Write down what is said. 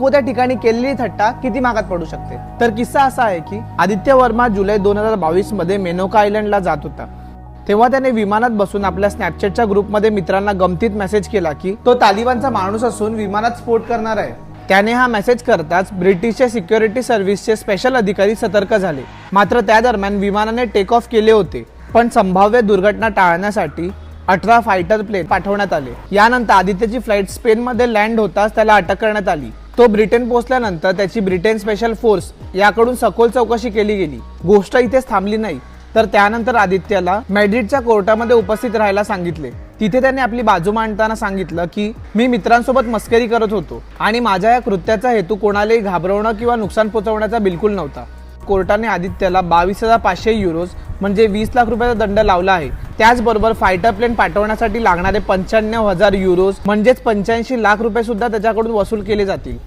नको त्या ठिकाणी केलेली थट्टा किती महागात पडू शकते। तर किस्सा असा आहे की आदित्य वर्मा जुलै 2022 मध्ये मेनोका आयलंडला जात होता। तेव्हा त्याने विमानात बसून आपल्या स्नॅपचॅटच्या ग्रुपमध्ये मित्रांना गमतीत मेसेज केला की तो तालिबानचा माणूस असून विमानात स्फोट करणार आहे। त्याने हा मेसेज करताच ब्रिटिशच्या सिक्युरिटी सर्व्हिसचे स्पेशल अधिकारी सतर्क झाले। मात्र त्या दरम्यान विमानाने टेक ऑफ केले होते, पण संभाव्य दुर्घटना टाळण्यासाठी 18 फायटर प्लेन पाठवण्यात आले। यानंतर आदित्यची फ्लाइट स्पेनमध्ये लँड होताच त्याला अटक करण्यात आली। तो ब्रिटन पोहोचल्यानंतर त्याची ब्रिटन स्पेशल फोर्स याकडून सखोल चौकशी केली गेली। गोष्ट इथेच थांबली नाही, तर त्यानंतर आदित्यला मॅड्रिडच्या कोर्टामध्ये उपस्थित राहायला सांगितले। तिथे त्याने आपली बाजू मांडताना सांगितलं की मी मित्रांसोबत मस्करी करत होतो आणि माझ्या या कृत्याचा हेतू कोणालाही घाबरवणं किंवा नुकसान पोहोचवण्याचा बिलकुल नव्हता। कोर्टाने आदित्यला 22,500 युरोज म्हणजे 20 लाख रुपयाचा दंड लावला आहे। त्याचबरोबर फायटर प्लेन पाठवण्यासाठी लागणारे 95,000 युरोज म्हणजेच 85 लाख रुपये सुद्धा त्याच्याकडून वसूल केले जातील।